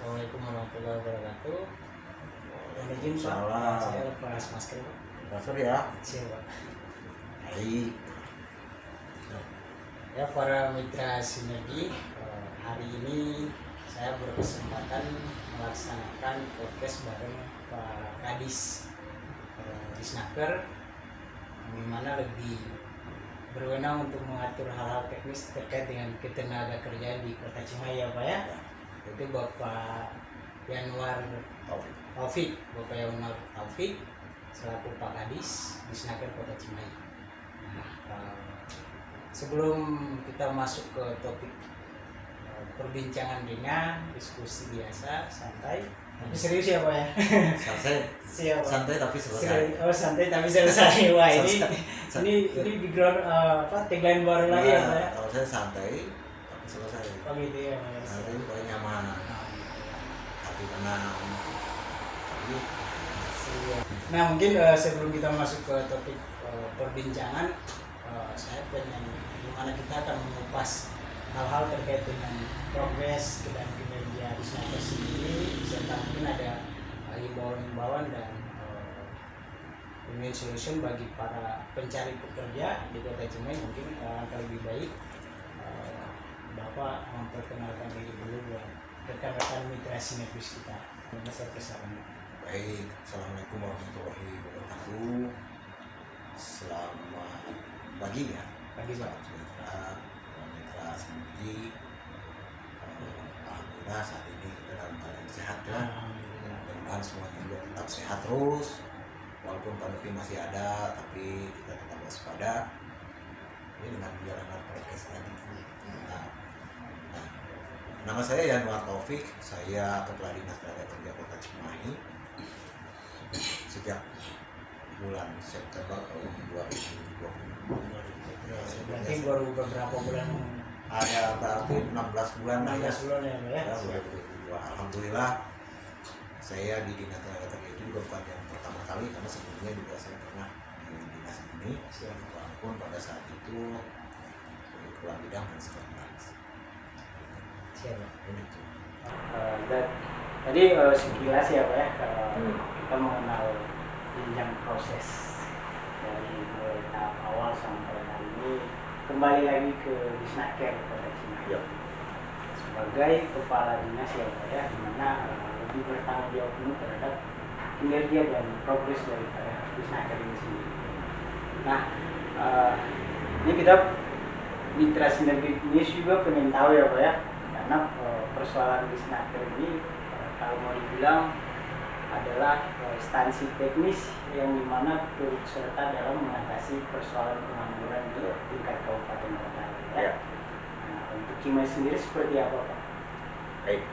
Assalamualaikum warahmatullahi wabarakatuh. Izin Pak, Salam. saya lepas masker Pak. Masker ya. Siap Pak. Baik. Ya para mitra sinergi, hari ini saya berkesempatan melaksanakan podcast bareng Pak Kadis Disnaker, di mana lebih berwenang untuk mengatur hal-hal teknis terkait dengan ketenaga kerjaan di Kota Cimahi ya Pak ya. Itu Bapak Yanwar Taufik, Bapak Yanwar Taufik selaku Pak Kadis Disnaker Kota Cimahi. Nah, sebelum kita masuk ke topik perbincangan ringan, diskusi biasa, santai, tapi serius ya Pak ya? Santai. Santai tapi selesai. Oh santai tapi selesai. Wah ini background tagline baru lagi ya Pak ya? Kalau saya santai tapi selesai. Oh gitu ya Pak. Nanti paling nyaman. Hati tenang. Nah mungkin sebelum kita masuk ke topik perbincangan, saya pengen gimana kita akan mengupas hal-hal terkait dengan progres dan kinerja Disnaker sendiri, serta mungkin ada himbauan-himbauan dan win-win solution bagi para pencari pekerja di Kota Cimahi. Mungkin akan lebih baik Bapak memperkenalkan diri dulu buat rekan-rekan mitra sinergis kita. Besar kesaran. Baik. Assalamualaikum warahmatullahi wabarakatuh. Selamat pagi ya. Pagi Pak. Mitra sinergi. Alhamdulillah saat ini kita dalam keadaan sehat ya. Mudah-mudahan semuanya juga tetap sehat terus. Walaupun pandemi masih ada, tapi kita tetap waspada. Ini dengan menjalankan podcast tadi. Nama saya Yanwar Taufik, saya Kepala Dinas Tenaga Kerja Kota Cimahi. Sejak bulan September tahun 2020. Berarti baru beberapa bulan. Ada berarti 16 bulan lah ya. 16 bulan ya Pak ya. Ya, 2022. Alhamdulillah saya di Dinas Tenaga Kerja itu juga bukan yang pertama kali, karena sebelumnya juga saya pernah di dinas ini. Walaupun pada saat itu kepala bidang dan sekretaris. Siap Pak. Begitu. Dan tadi sekilas ya Pak ya, kita mengenal jenjang proses dari mulai tahap awal sampai hari ini, kembali lagi ke Disnaker Kota Cimahi. Ya. Sebagai kepala dinas ya Pak ya, di mana lebih bertanggung jawab penuh terhadap kinerja dan progres daripada Disnaker ini sendiri. Nah, ini kita mitra sinergi ini juga pengen tahu ya Pak ya, karena persoalan Disnaker ini kalau mau dibilang adalah instansi teknis yang dimana turut serta dalam mengatasi persoalan pengangguran di tingkat kabupaten kota. Ya. Nah, untuk Cimahi sendiri seperti apa Pak? Baik.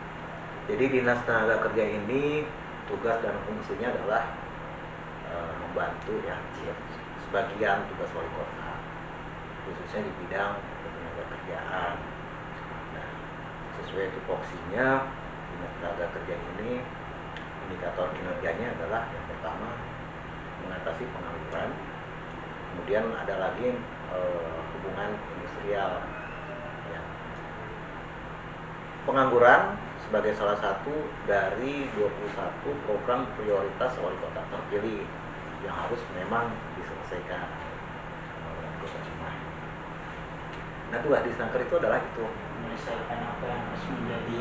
Jadi Dinas Tenaga Kerja ini tugas dan fungsinya adalah membantu ya sebagian tugas wali kota, khususnya di bidang ketenaga kerjaan. Nah, sesuai tupoksinya Dinas Tenaga Kerja ini indikator kinerjanya adalah yang pertama mengatasi pengangguran, kemudian ada lagi hubungan industrial ya. Pengangguran sebagai salah satu dari 21 program prioritas wali kota terpilih yang harus memang diselesaikan oleh Kota Cimahi. Nah, tugas Disnaker itu adalah itu, Menyelesaikan apa yang harus menjadi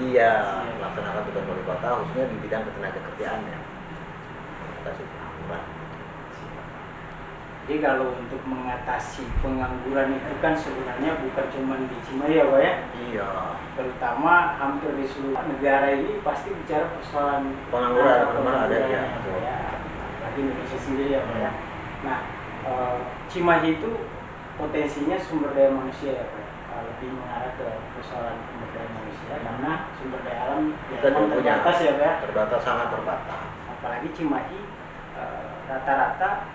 melaksanakan tugas wali kota khususnya di bidang ketenaga kerjaan ya, mengatasi pengangguran. Jadi kalau untuk mengatasi pengangguran itu kan sebenarnya bukan cuma di Cimahi ya Pak ya? Iya. Terutama hampir di seluruh negara ini pasti bicara persoalan Pengangguran mana ada ya. Lagi Indonesia sendiri ya Pak ya. Nah, Cimahi itu potensinya sumber daya manusia ya Pak. Lebih mengarah ke persoalan sumber daya manusia karena sumber daya alam terbatas ya Pak ya. Terbatas, sangat terbatas. Apalagi Cimahi rata-rata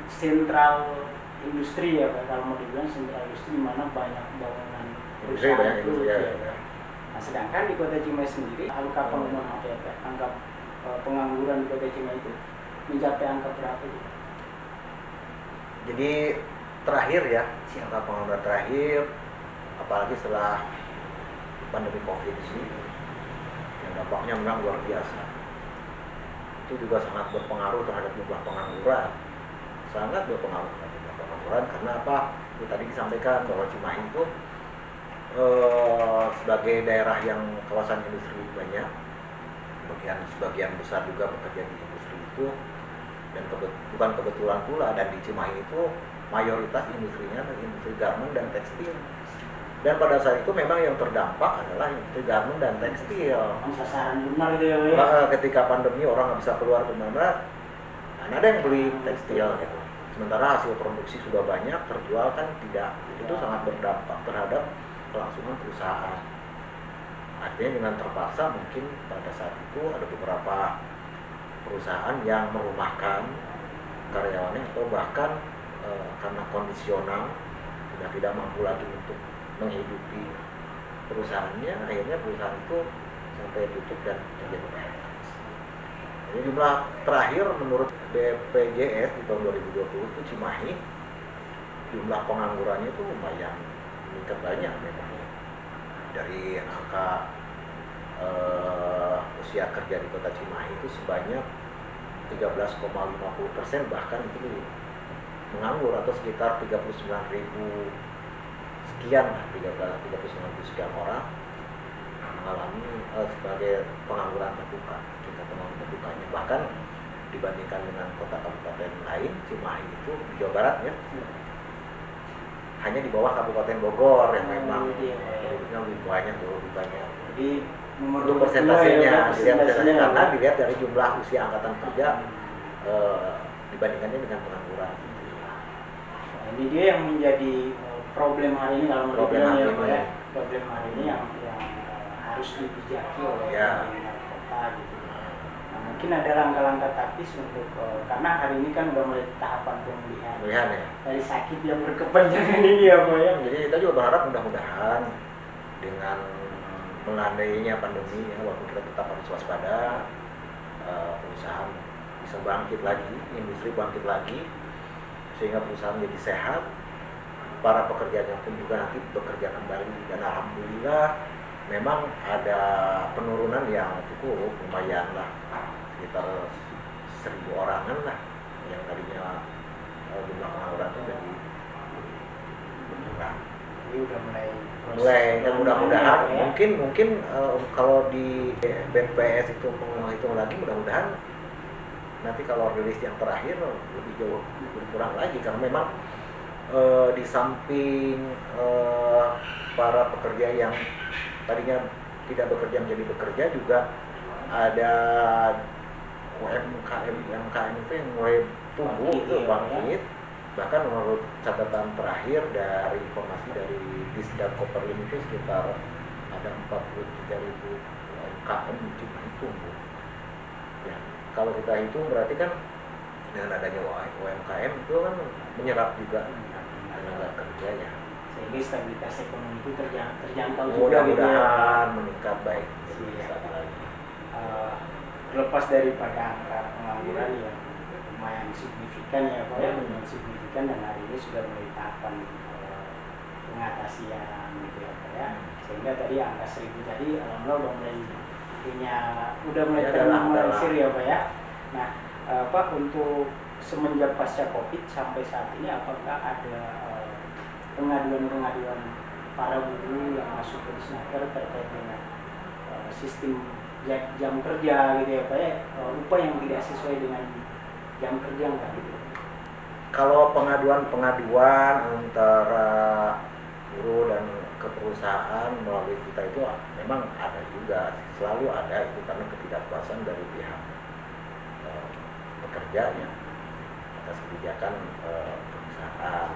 sentral industri ya Pak, kalau mau dibilang sentral industri di mana banyak bangunan perusahaan itu ya. Nah, sedangkan di Kota Cimahi sendiri angka anggap pengangguran di Kota Cimahi itu mencapai angka berapa gitu? Jadi terakhir ya, angka pengangguran terakhir, apalagi setelah pandemi COVID ini, yang dampaknya memang luar biasa. Itu juga sangat berpengaruh terhadap jumlah pengangguran, sangat berpengaruh terhadap jumlah pengangguran. Karena apa? Itu tadi disampaikan bahwa Cimahi itu sebagai daerah yang kawasan industri banyak, kemudian sebagian besar juga bekerja di industri itu, dan bukan kebetulan pula, dan di Cimahi itu mayoritas industrinya industri garmen dan tekstil. Dan pada saat itu memang yang terdampak adalah industri garmen dan tekstil. Sasaran benar gitu ya. Ketika pandemi orang nggak bisa keluar kemana, dan ada yang beli tekstil gitu. Sementara hasil produksi sudah banyak, terjual kan tidak. Itu sangat berdampak terhadap kelangsungan perusahaan. Artinya dengan terpaksa mungkin pada saat itu ada beberapa perusahaan yang merumahkan karyawannya, atau bahkan karena kondisional sudah tidak mampu lagi untuk menghidupi perusahaannya, akhirnya perusahaan itu sampai tutup dan terjadi PHK. Jadi jumlah terakhir menurut BPJS di tahun 2020 itu Cimahi jumlah penganggurannya itu lumayan meningkat banyak memang. Dari angka usia kerja di kota Cimahi itu sebanyak 13,50%, bahkan itu menganggur, atau sekitar 39.000 sekian, 39.000 sekian orang mengalami sebagai pengangguran terbuka, tingkat pengangguran terbukanya. Bahkan dibandingkan dengan kota kabupaten lain, Cimahi itu di Jawa Barat ya, hanya di bawah Kabupaten Bogor yang memang penduduknya lebih banyak. Jadi untuk persentasenya, karena dilihat dari jumlah usia angkatan kerja dibandingkannya dengan pengangguran. Ini dia yang menjadi problem hari ini, kalau problem hari ini, problem hari ini yang harus dibijaki oleh pemerintah kota gitu. Nah, mungkin ada langkah-langkah taktis untuk karena hari ini kan udah mulai tahapan pemulihan ya. Dari sakit yang berkepanjangan ini ya Pak ya. Jadi kita juga berharap mudah-mudahan dengan melandainya pandemi ya, walaupun kita tetap harus waspada, perusahaan bisa bangkit lagi, industri bangkit lagi, sehingga perusahaan menjadi sehat, para pekerjanya pun juga nanti bekerja kembali. Dan alhamdulillah memang ada penurunan yang cukup lumayan lah, sekitar 1.000 orangan lah yang tadinya jumlah pengangguran itu jadi berkurang. Ini udah mulai Dan mudah-mudahan mungkin kalau di BPS itu menghitung lagi, mudah-mudahan nanti kalau rilis yang terakhir lebih jauh berkurang lagi, karena memang di samping para pekerja yang tadinya tidak bekerja menjadi bekerja, juga ada UMKM itu yang mulai tumbuh, itu bangkit. Bahkan menurut catatan terakhir dari informasi dari Disdam Koperlin itu sekitar ada 43.000 UMKM yang tumbuh. Ya, kalau kita hitung berarti kan dengan adanya UMKM itu kan menyerap juga tenaga kerjanya, sehingga stabilitas ekonomi itu terjangkau juga. Mudah-mudahan meningkat baik. Terlepas daripada angka pengangguran yang lumayan signifikan ya Pak ya, lumayan signifikan, dan hari ini sudah mulai tahapan pengatasian gitu ya Pak ya, sehingga tadi angka 1.000 tadi alhamdulillah udah mulai ternormalisir ya Pak ya. Nah Pak, untuk semenjak pasca Covid sampai saat ini, apakah ada pengaduan para buruh yang masuk ke Disnaker terkait dengan sistem jam kerja gitu ya Pak ya, upah yang tidak sesuai dengan jam kerja nggak gitu? Kalau pengaduan antara buruh dan ke perusahaan melalui kita itu memang ada juga, selalu ada itu, karena ketidakpuasan dari pihak pekerja ya atas kebijakan perusahaan.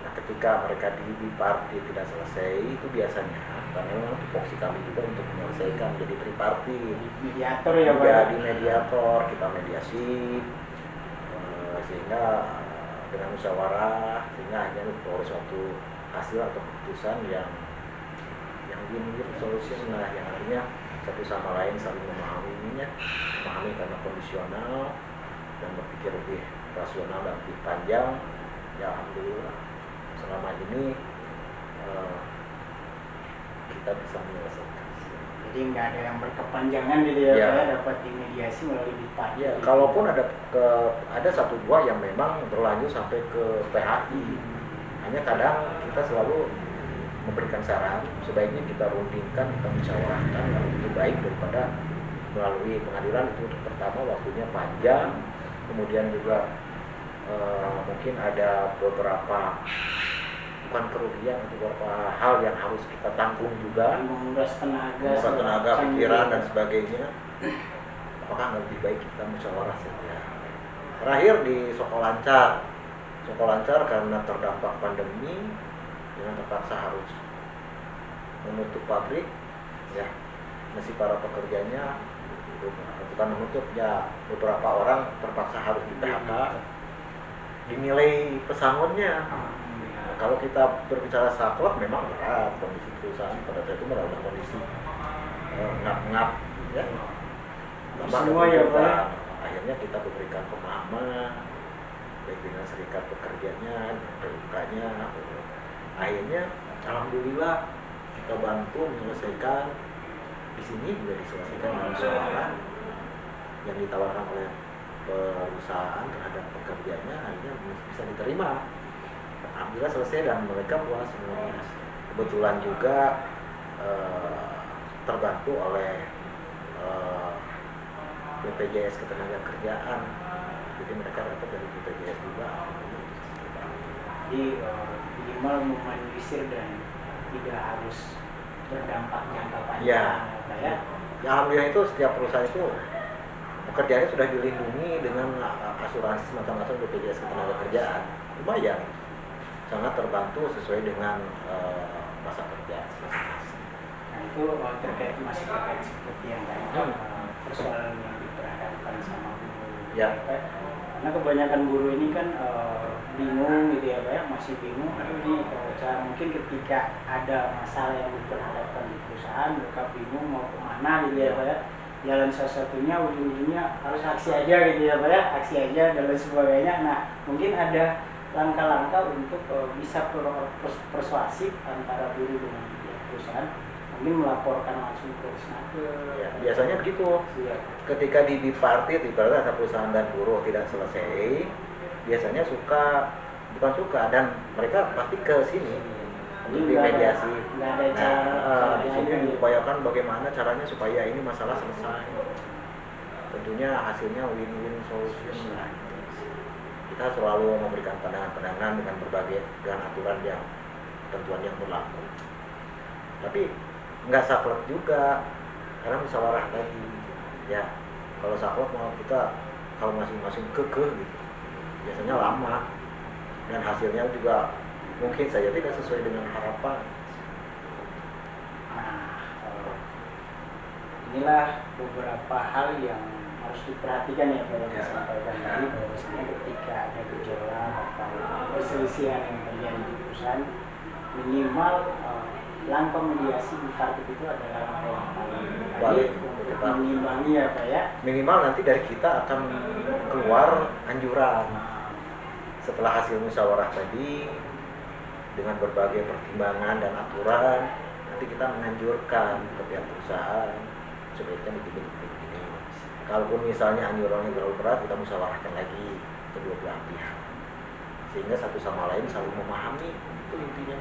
Nah, ketika mereka di party tidak selesai, itu biasanya karena memang tupoksi kami juga untuk menyelesaikan, jadi triparti, mediator ya Pak. Jadi mediator, kita mediasi, sehingga dengan musyawarah, sehingga akhirnya memperoleh suatu hasil atau keputusan yang win-win solution lah, yang akhirnya satu sama lain saling memahami karena kondisional dan berpikir lebih rasional dan lebih panjang. Ya alhamdulillah selama ini kita bisa menyelesaikan. Jadi nggak ada yang berkepanjangan gitu ya, Ya. Pak, ya, dapat dimediasi melalui BIPAD. Ya, kalaupun ada satu dua yang memang berlanjut sampai ke PHI, hanya kadang kita selalu memberikan saran sebaiknya kita rundingkan, kita musyawarahkan, yang lebih baik daripada melalui pengadilan. Itu untuk pertama waktunya panjang, kemudian juga mungkin ada beberapa bukan kerugian, beberapa hal yang harus kita tanggung juga, menguras tenaga, pikiran dan sebagainya. Apakah nggak lebih baik kita musyawarah saja? Terakhir di Soko Lancar karena terdampak pandemi, dengan terpaksa harus menutup pabrik, ya, masih para pekerjanya bukan menutup, ya, beberapa orang terpaksa harus di PHK. Dinilai pesangonnya. Kalau kita berbicara saklek, memang berat kondisi perusahaan pada saat itu dalam kondisi ngap-ngap, ya. Semua ya, Pak. Akhirnya kita berikan pemahaman baik dengan serikat pekerjanya, PUK-nya. Akhirnya alhamdulillah kita bantu menyelesaikan. Di sini juga diselesaikan dengan musyawarah yang ditawarkan oleh perusahaan terhadap pekerjanya, akhirnya bisa diterima. Alhamdulillah selesai dan mereka puas semuanya. Kebetulan juga terbantu oleh BPJS Ketenagakerjaan, jadi mereka dapat dari BPJS juga. Jadi minimal meminimalisir dan tidak harus berdampak jangka panjang. Ya, alhamdulillah itu setiap perusahaan itu pekerjaannya sudah dilindungi dengan asuransi semacam BPJS Ketenagakerjaan. Lumayan, sangat terbantu sesuai dengan masa kerja. Nah itu terkait seperti yang tadi persoalan yang diperhadapkan sama guru. Ya. Karena kebanyakan guru ini kan bingung gitu ya, Pak, ya, masih bingung. Ini mungkin ketika ada masalah yang diperhadapkan di perusahaan, mereka bingung mau kemana gitu ya, Pak, ya. Jalan salah satunya ujung-ujungnya harus aksi aja gitu ya, Pak, ya, aksi aja dan lain sebagainya. Nah mungkin ada langkah-langkah untuk bisa persuasif antara guru dengan perusahaan, mungkin melaporkan langsung ke Disnaker. Ya, biasanya begitu. Ya. Ketika di bipartit, ibaratnya ada perusahaan dan buruh tidak selesai, biasanya bukan suka, dan mereka pasti ke sini untuk dimediasi. Di sini diupayakan bagaimana caranya supaya ini masalah selesai. Tentunya hasilnya win-win solution. Kita selalu memberikan pandangan-pandangan dengan berbagai aturan yang ketentuan yang berlaku. Tapi nggak saklek juga, karena musyawarah tadi, ya. Kalau saklek mau kita kalau masing-masing kekeh gitu, biasanya lama dan hasilnya juga mungkin saja tidak sesuai dengan harapan. Nah, inilah beberapa hal yang harus diperhatikan ya, Pak, yang disampaikan tadi, bahwasanya ketika ada gejolak atau perselisihan yang terjadi di perusahaan, minimal langkah mediasi bipartit itu adalah langkah yang paling baik untuk mengimbangi ya, Pak, ya. Minimal nanti dari kita akan keluar anjuran setelah hasil musyawarah tadi dengan berbagai pertimbangan dan aturan. Nanti kita menganjurkan ke pihak perusahaan sebaiknya begini. Kalaupun misalnya anjurannya terlalu berat, kita musyawarahkan lagi kedua belah pihak sehingga satu sama lain saling memahami. Itu intinya.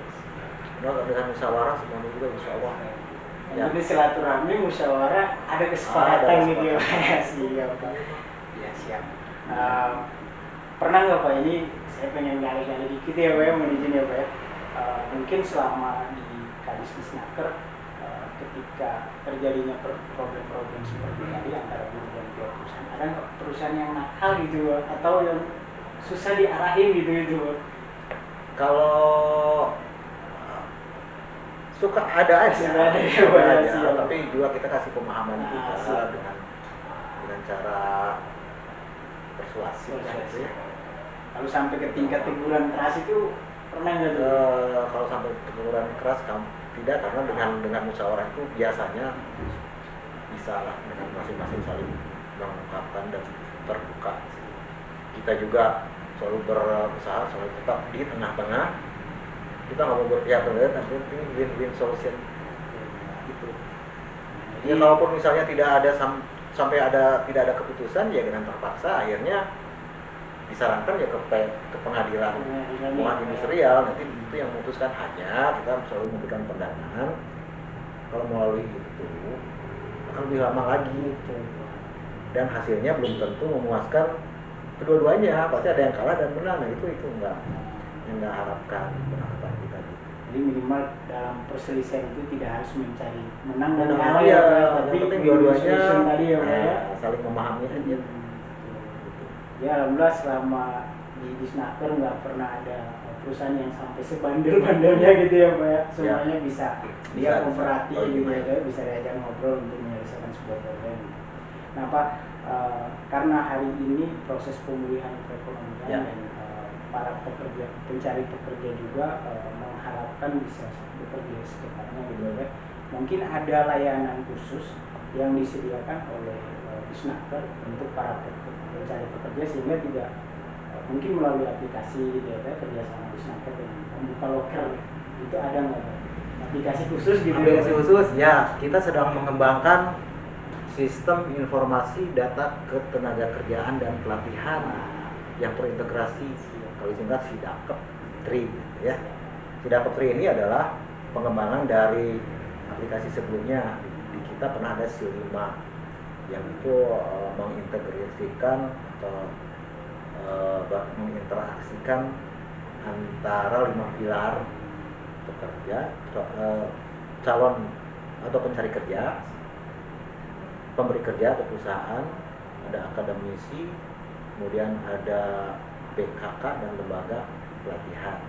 Dengan musyawarah semuanya juga insya Allah. Ya. Jadi silaturahmi, musyawarah, ada kesepakatan gitu ya, siap. Ya siap. Pernah nggak, Pak, ini saya pengen gali-gali dikit ya, Pak, ya, mohon izin ya, Pak, ya. Mungkin selama di Kadis Disnaker, ketika terjadinya problem-problem seperti tadi antara guru dan pihak perusahaan, ada nggak perusahaan yang nakal gitu, atau yang susah diarahin gitu? Kalau suka ada aja, tapi juga kita kasih pemahaman kita dengan cara persuasif. Kalau sampai ke tingkat teguran keras itu pernah nggak tuh? Kalau sampai teguran keras tidak, karena dengan musyawarah itu biasanya bisa lah dengan masing-masing saling mengungkapkan dan terbuka. Kita juga selalu berusaha selalu tetap di tengah-tengah. Kita nggak mau berpihak benar, tapi penting win-win solution gitu. Ya kalaupun misalnya tidak ada tidak ada keputusan, ya dengan terpaksa akhirnya disarankan ya ke pengadilan industrial, nanti itu yang memutuskan. Hanya kita selalu memberikan pendanaan, kalau melalui itu akan lebih lama lagi dan hasilnya belum tentu memuaskan kedua-duanya, pasti ada yang kalah dan menang. Nah itu enggak harapkan penerapan kita gitu. Jadi minimal dalam perselisihan itu tidak harus mencari menang dan kalah ya, tapi penting dua-duanya tadi ya, saling memahami aja. Ya alhamdulillah selama di Disnaker nggak pernah ada perusahaan yang sampai sebandel-bandelnya gitu ya Pak ya. Semuanya bisa dia kooperatif gitu ya, bisa diajak ngobrol untuk menyelesaikan sebuah problem. Nah Pak, karena hari ini proses pemulihan perekonomian dan para pencari pekerja juga mengharapkan bisa bekerja secepatnya gitu ya. Mungkin ada layanan khusus yang disediakan oleh Disnaker untuk para pencari pekerja sehingga tidak mungkin melalui aplikasi gitu ya, kerjasama Disnaker dengan membuka loker itu ada nggak aplikasi khusus gitu? Aplikasi khusus ya, kita sedang mengembangkan sistem informasi data ketenaga kerjaan dan pelatihan yang terintegrasi, kalau singkat SIDAKEP 3 ya. SIDAKEP 3 ini adalah pengembangan dari aplikasi sebelumnya. Di kita pernah ada SIL5 yang itu mengintegrasikan atau menginteraksikan antara 5 pilar pekerja, calon atau pencari kerja, pemberi kerja atau perusahaan, ada akademisi, kemudian ada BKK dan lembaga pelatihan.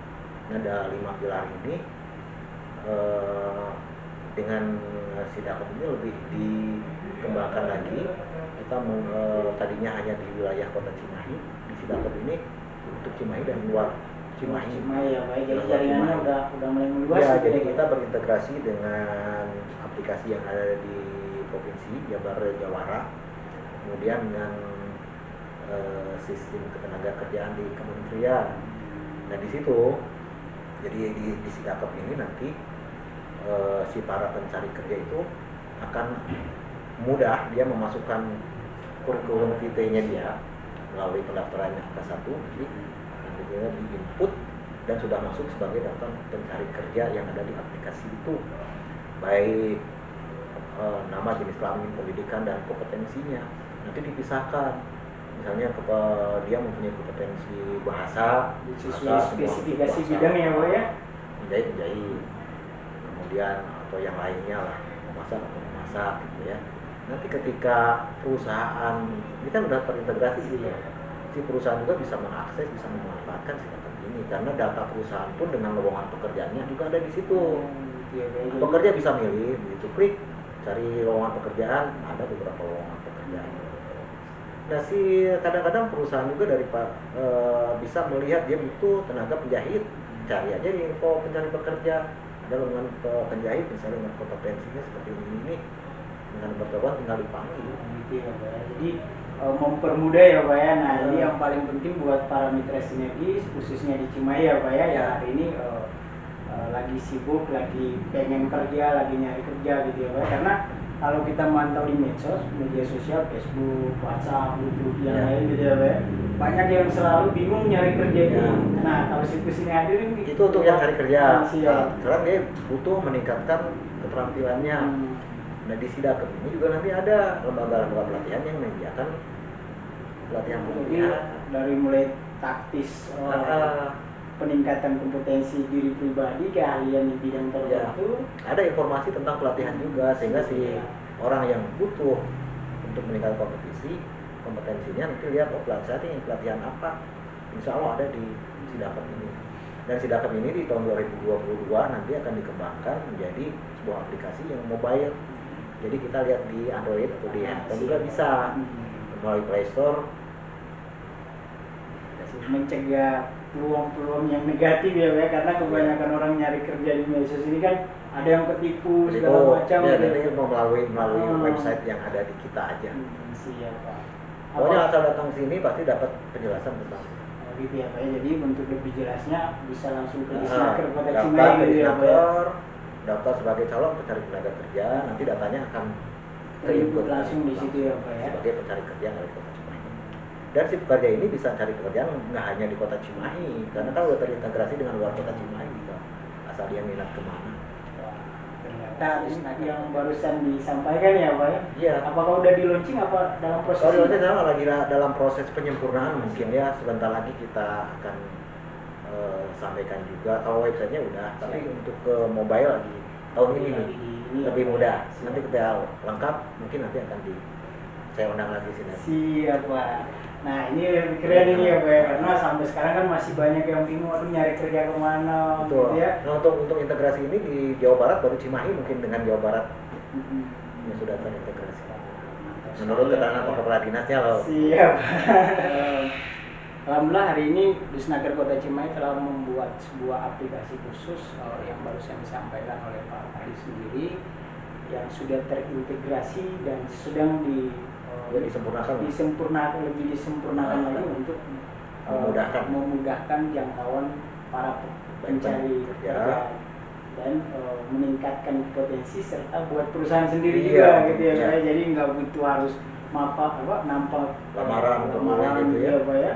Nah, ada 5 pilar ini dengan SIDAKEP ini lebih dikembangkan lagi. Kita tadinya hanya di wilayah Kota Cimahi, di SIDAKEP ini untuk Cimahi dan luar Cimahi. Ya, baik. Jadi jaringannya udah mulai meluas. Ya, jadi kita berintegrasi dengan aplikasi yang ada di provinsi Jabar Jawara, kemudian dengan sistem ketenaga kerjaan di kementerian. Nah di situ, jadi di SIDAKEP ini nanti si para pencari kerja itu akan mudah dia memasukkan kurikulum vitae-nya dia melalui pendaftaran angka 1, jadi nanti dia di input dan sudah masuk sebagai daftar pencari kerja yang ada di aplikasi itu, baik nama, jenis kelamin, pendidikan dan kompetensinya. Nanti dipisahkan, misalnya dia mempunyai kompetensi bahasa spesifikasi bidang ya Pak ya, menjahit, kemudian atau yang lainnya lah, memasak gitu ya. Nanti ketika perusahaan ini kan udah terintegrasi gitu ya, si perusahaan juga bisa mengakses, bisa memanfaatkan SIDAKEP ini karena data perusahaan pun dengan lowongan pekerjaannya juga ada di situ. Pekerja bisa milih, begitu klik cari lowongan pekerjaan, ada beberapa lowongan pekerjaan. Nah si kadang-kadang perusahaan juga bisa melihat dia butuh tenaga penjahit, cari aja di info pencari pekerja, ada lowongan penjahit misalnya dengan kompetensinya seperti ini, dengan bertobat tinggal dipanggil. Gitu ya Pak. Jadi mempermudah ya Pak ya. Nah ini yang paling penting buat para mitra sinergi khususnya di Cimahi ya Pak ya, yang hari ini lagi sibuk, lagi pengen kerja, lagi nyari kerja gitu ya Pak. Karena kalau kita mantau di medsos, media sosial, Facebook, WhatsApp, YouTube yang lain gitu ya Pak, banyak yang selalu bingung nyari kerja ini. Nah kalau situs ini hadir itu untuk yang cari kerja, sekarang dia butuh meningkatkan keterampilannya. Nah di SIDAKEP ini juga nanti ada lembaga-lembaga pelatihan yang menyediakan pelatihan dari mulai taktis, peningkatan kompetensi diri pribadi, keahlian di bidang tertentu. Ada informasi tentang pelatihan juga, sehingga si orang yang butuh untuk meningkatkan kompetensinya nanti lihat, oh pelatihan apa, insya Allah ada di SIDAKEP ini. Dan SIDAKEP ini di tahun 2022 nanti akan dikembangkan menjadi sebuah aplikasi yang mobile. Jadi kita lihat di Android atau di handphone juga bisa melalui Play Store. Mencegah peluang-peluang yang negatif ya Pak, karena kebanyakan orang nyari kerja di medsos ini kan ada yang ketipu segala macam. Ya, nanti melalui website yang ada di kita aja. Siap Pak. Pokoknya asal datang sini pasti dapat penjelasan tentang gitu ya Pak. Jadi untuk lebih jelasnya bisa langsung ke Disnaker Kota Cimahi gitu ya Pak. Daftar sebagai calon pencari tenaga kerja, nanti datanya akan Input langsung di situ ya Pak ya. sebagai pencari kerja dari Kota Cimahi. Dan si pekerja ini bisa cari pekerjaan nggak hanya di Kota Cimahi, karena kan udah terintegrasi dengan luar Kota Cimahi gitu. Asal dia minat kemana. Ternyata yang barusan disampaikan ya Pak ya. Iya. Apakah udah di launching apa dalam proses? Kalau di lagi dalam proses penyempurnaan mungkin ya, sebentar lagi kita akan sampaikan juga. Kalau websitenya udah, tapi untuk ke mobile lagi tahun ini nih lebih mudah. Nanti kita lengkap, mungkin nanti akan saya undang lagi sini. Siap Pak. Nah ini lebih keren ini ya Pak ya, karena sampai sekarang kan masih banyak yang bingung, aduh nyari kerja kemana Betul. gitu ya. Nah untuk integrasi ini di Jawa Barat baru Cimahi mungkin dengan Jawa Barat yang sudah terintegrasi. Menurut keterangan kepala dinasnya loh. Siap. Alhamdulillah hari ini Disnaker Kota Cimahi telah membuat sebuah aplikasi khusus yang barusan disampaikan oleh Pak Adi sendiri yang sudah terintegrasi dan sedang disempurnakan lebih disempurnakan lagi untuk memudahkan jangkauan para pencari kerja dan meningkatkan potensi serta buat perusahaan sendiri juga gitu ya Pak. Jadi nggak butuh harus nampak lamaran gitu ya Pak ya,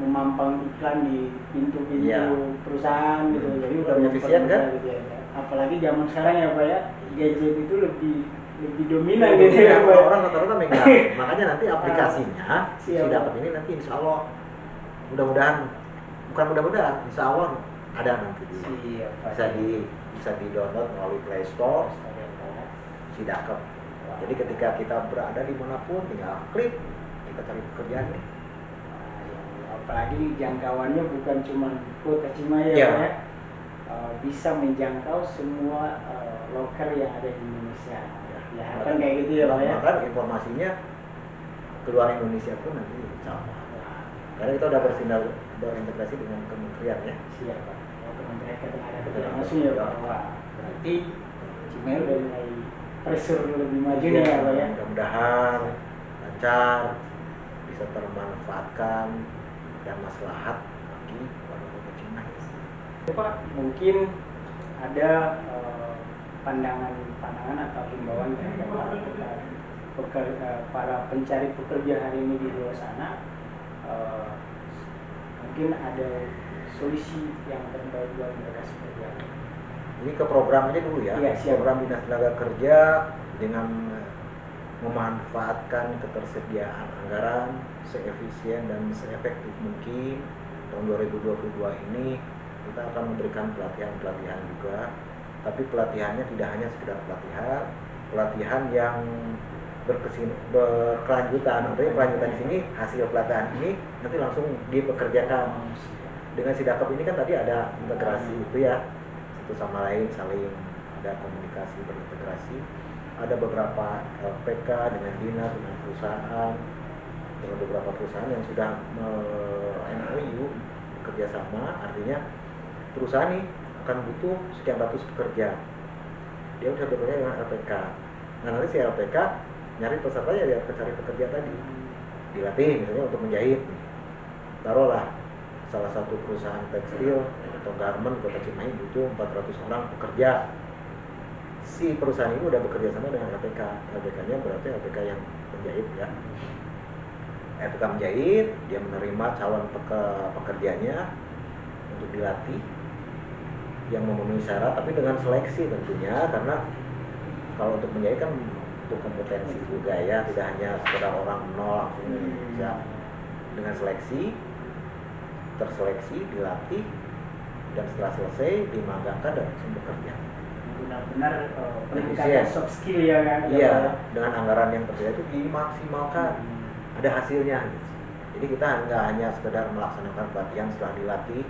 memampang iklan di pintu-pintu perusahaan gitu. Jadi udah efisien kan? Gitu ya. Apalagi zaman sekarang ya Pak ya, gadget itu lebih dominan gitu ya Pak. Orang rata-rata megang. Makanya nanti aplikasinya si dapat ini nanti insya Allah mudah-mudahan, bukan mudah-mudahan, insya Allah ada nanti bisa di download melalui Play Store si Dakep. Jadi ketika kita berada dimanapun tinggal klik kita cari pekerjaan nih. Apalagi jangkauannya bukan cuma Kota Cimahi ya Pak ya. Bisa menjangkau semua loker yang ada di Indonesia. Ya kan kayak gitu ya Pak ya. Bahkan informasinya keluar Indonesia pun nanti insya Allah. Karena kita udah berintegrasi dengan kementerian ya. Siap Pak. Kementerian Ketenagakerjaan langsung ya Pak. Wah, berarti Cimahi udah mulai pressure lebih maju nih ya Pak ya. Mudah-mudahan lancar, bisa termanfaatkan dan maslahat bagi warga Kota Cimahi. Pak, mungkin ada pandangan atau himbauan terhadap para pencari pekerja hari ini di luar sana. Mungkin ada solusi yang terbaik buat mereka seperti apa? Ini ke program aja dulu ya. Program Dinas Tenaga Kerja dengan memanfaatkan ketersediaan anggaran seefisien dan seefektif mungkin tahun 2022 ini kita akan memberikan pelatihan juga, tapi pelatihannya tidak hanya sekedar pelatihan yang berkelanjutan. Artinya kelanjutan di sini hasil pelatihan ini nanti langsung dipekerjakan. Dengan si Dakep ini kan tadi ada integrasi itu ya, satu sama lain saling ada komunikasi berintegrasi. Ada beberapa LPK dengan dinas, dengan perusahaan, dengan beberapa perusahaan yang sudah MOU kerjasama. Artinya perusahaan ini akan butuh sekian ratus pekerja, dia bisa bekerja dengan LPK. Nah nanti si LPK nyari peserta ya dia pencari pekerja tadi, dilatih misalnya untuk menjahit. Taruhlah salah satu perusahaan tekstil atau garment Kota Cimahi butuh 400 orang pekerja. Si perusahaan ini udah bekerja sama dengan LPK. LPK-nya berarti LPK yang menjahit ya. LPK menjahit, dia menerima calon pekerjanya untuk dilatih yang memenuhi syarat, tapi dengan seleksi tentunya, karena kalau untuk menjahit kan butuh kompetensi juga ya, tidak hanya sekedar orang nol langsung bisa. Dengan seleksi, terseleksi, dilatih, dan setelah selesai dimagangkan dan langsung bekerja. Benar-benar peningkatan soft skill ya kan? Iya, dengan anggaran yang tersedia itu dimaksimalkan, ada hasilnya gitu. Jadi kita nggak hanya sekedar melaksanakan pelatihan setelah dilatih,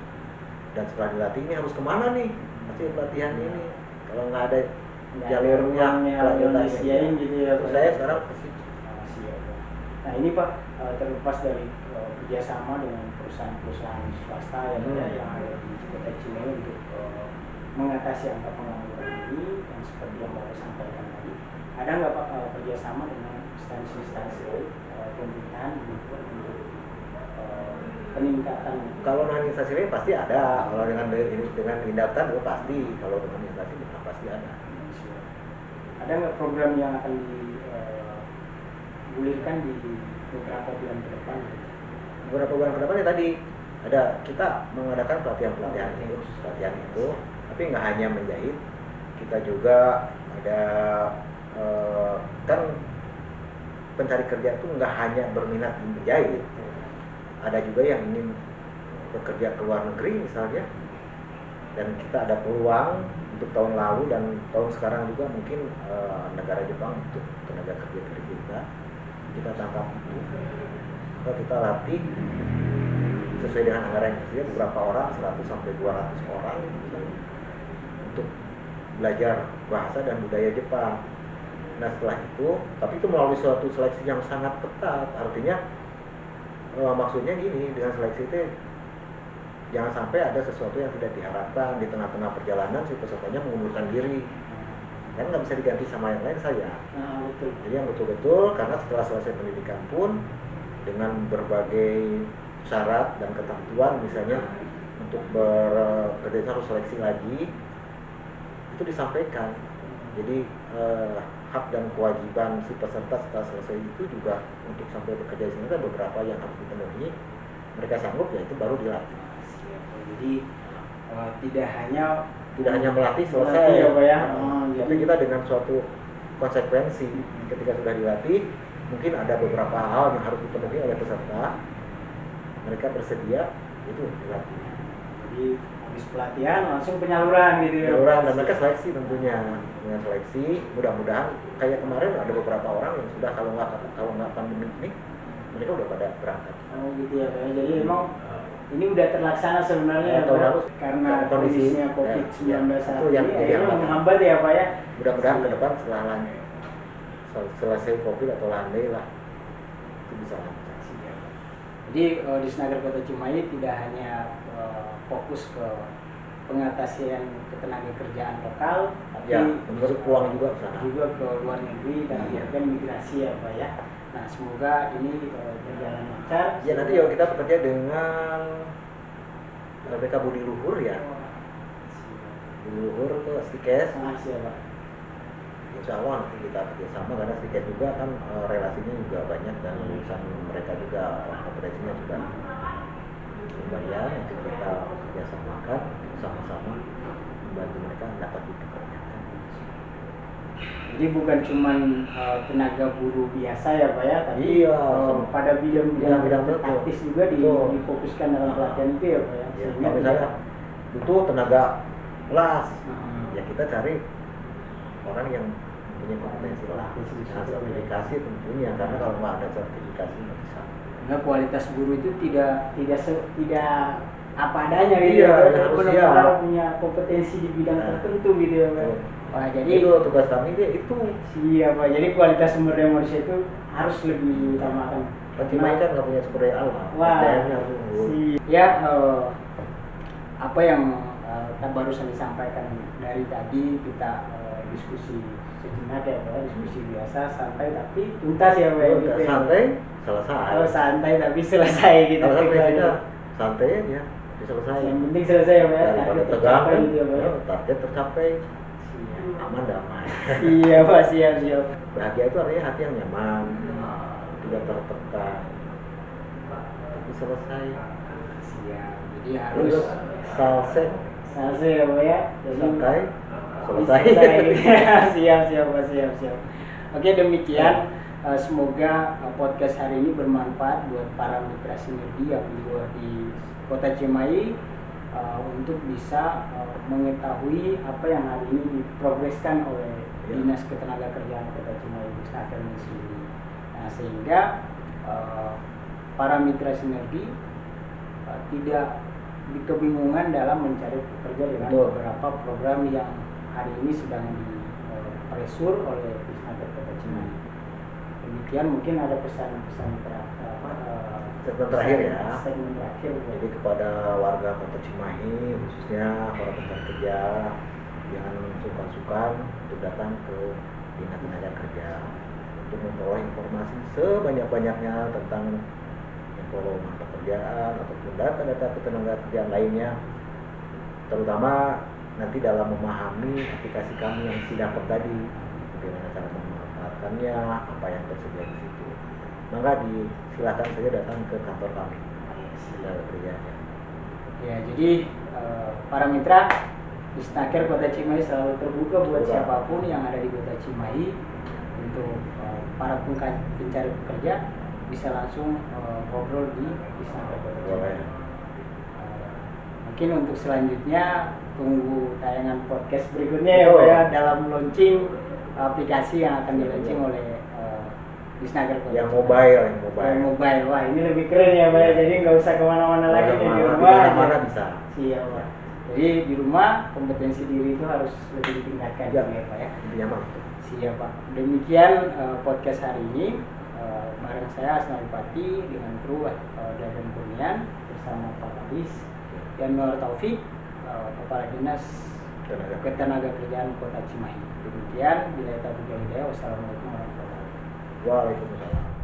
dan setelah dilatih ini harus kemana nih hasil pelatihan ini, kalau nggak ada jalurnya kelanjutannya gitu ya. Terus saya sekarang nah ini Pak, terlepas dari kerjasama dengan perusahaan-perusahaan swasta yang ada di Kota Cimahi untuk mengatasi angka pengangguran ini yang seperti yang Bapak sampaikan tadi, ada nggak Pak kerjasama dengan instansi-instansi pemerintahan untuk peningkatan? Kalau dengan instansi lain pasti ada, kalau dengan Indaptan juga pasti, kalau dengan instansi pasti ada. Ada nggak program yang akan gulirkan di beberapa bulan ke depan? Beberapa bulan ke depan ya tadi ada kita mengadakan pelatihan itu, tapi nggak hanya menjahit, kita juga ada kan pencari kerja itu nggak hanya berminat di menjahit, ada juga yang ingin bekerja ke luar negeri misalnya, dan kita ada peluang untuk tahun lalu dan tahun sekarang juga mungkin negara Jepang untuk tenaga kerja dari kita tangkap itu, maka kita latih sesuai dengan anggaran yang tersedia beberapa orang 100 sampai 200 orang misalnya, untuk belajar bahasa dan budaya Jepang. Nah setelah itu, tapi itu melalui suatu seleksi yang sangat ketat, artinya maksudnya gini, dengan seleksi itu jangan sampai ada sesuatu yang tidak diharapkan di tengah-tengah perjalanan si pesertanya mengundurkan diri, kan nggak bisa diganti sama yang lain saya. Betul. Jadi yang betul-betul, karena setelah selesai pendidikan pun dengan berbagai syarat dan ketentuan, misalnya untuk bekerja harus seleksi lagi, itu disampaikan. Jadi hak dan kewajiban si peserta setelah selesai itu juga untuk sampai bekerja di sini ada beberapa yang harus dipenuhi. Mereka sanggup, ya itu baru dilatih. Jadi tidak hanya melatih selesai, ya, Pak, ya. Tapi kita dengan suatu konsekuensi ketika sudah dilatih, mungkin ada beberapa hal yang harus dipenuhi oleh peserta. Mereka bersedia, itu dilatih. Jadi habis pelatihan langsung penyaluran gitu ya. Penyaluran, dan mereka seleksi tentunya. Dengan seleksi, mudah-mudahan kayak kemarin ada beberapa orang yang sudah kalau nggak pandemi ini, mereka udah pada berangkat. Oh gitu ya, Pak. Jadi memang ini udah terlaksana sebenarnya ya, tahun Pak, lalu karena kondisinya COVID-19 saat itu yang ini akhirnya menghambat ya, Pak ya. Mudah-mudahan ke depan setelah selesai COVID atau landai lah, itu bisa lancar. Jadi di Snaker Kota Cimahi tidak hanya fokus ke pengatasian ketenaga kerjaan lokal, tapi ya, menurut peluang juga ke sana. Juga ke luar negeri dan bahkan migrasi ya, Pak ya. Nah, semoga ini berjalan lancar. Ya nanti ya kita bekerja dengan BK Budi Luhur ya. Budi Luhur ke Stikes. Makasih ya, Pak. Insya Allah nanti kita kerjasama, karena Stikes juga kan relasinya juga banyak dan lulusan mereka juga kompetensinya sudah lumayan. Nanti kita kerjasamakan sama-sama membantu mereka dapat dipekerjakan. Jadi bukan cuma tenaga buruh biasa ya, Pak ya, tapi iya, pada bidang-bidang taktis juga difokuskan dalam pelatihan itu ya, Pak ya. Ya, kalau misalnya butuh tenaga kelas, ya kita cari orang yang punya kompetensi lah, sertifikasi tentunya, karena kalau nggak ada sertifikasi nggak bisa. Karena kualitas guru itu tidak apa adanya gitu iya, ya, benar-benar punya kompetensi di bidang tertentu gitu ya, Pak. Wah, jadi itu tugas kami dia itu. Iya, Pak. Jadi kualitas sumber daya manusia itu harus lebih diutamakan. Cimahi kan nggak punya sumber daya alam. Wah, ya apa yang barusan disampaikan dari tadi, kita diskusi sejenak ya, Pak. Diskusi biasa, santai tapi tuntas ya, Pak. Gitu ya. Santai, selesai. Kalau santai tapi selesai gitu. Kalau prinsipnya santai aja, selesai. Yang penting selesai ya, Pak. Daripada tegang, gitu ya, Pak. target tercapai. Aman damai. Iya, Pak, siap. Bahagia itu artinya hati yang nyaman, tidak tertekan, tapi selesai. Siap. Jadi harus selesai ya, Pak ya. Jadi selesai. Siap, Pak, siap. Oke, demikian. Semoga podcast hari ini bermanfaat buat para mitra sinergi yang di Kota Cimahi, untuk bisa mengetahui apa yang hari ini diprogreskan oleh Dinas Ketenagakerjaan Kota Cimahi Snaker ini sendiri. Nah, sehingga para mitra sinergi tidak kebingungan dalam mencari pekerja dengan beberapa program yang hari ini sedang dipresur oleh Snaker Kota Cimahi. Demikian, mungkin ada pesan-pesan terakhir ya. Segmen terakhir. Jadi kepada warga Kota Cimahi, khususnya para pencari kerja, jangan sungkan-sungkan untuk datang ke Dinas Tenaga Kerja untuk memperoleh informasi sebanyak-banyaknya tentang lowongan pekerjaan ataupun data-data ketenagakerjaan lainnya, terutama nanti dalam memahami aplikasi kami yang sudah tadi, bagaimana cara memanfaatkannya, apa yang tersedia di situ. maka silakan saja datang ke kantor kami. Tenaga kerjanya. Ya, jadi para mitra Disnaker Kota Cimahi selalu terbuka buat siapapun yang ada di Kota Cimahi. Untuk para pencari pekerja bisa langsung ngobrol di Disnaker Kota Cimahi. Mungkin untuk selanjutnya tunggu tayangan podcast berikutnya ya Pak ya, dalam launching aplikasi yang akan di-launching oleh Disnaker Kota yang Cimahi. mobile. Wah, ini lebih keren ya Pak ya. Jadi nggak usah kemana-mana lagi nih, di rumah mana aja. bisa. Iya Pak. Jadi di rumah kompetensi diri itu harus lebih ditingkatkan ya Pak ya. Intinya mah. Siap Pak. Demikian podcast hari ini. Bareng saya Asna Bupati dengan kru Dadan Kurnian bersama Pak Kadis Januar Taufik, Kepala Dinas Ketenagakerjaan Kota Cimahi. Demikian, bila taufiq wal hidayah. Wassalamualaikum warahmatullahi wabarakatuh. Waalaikumsalam.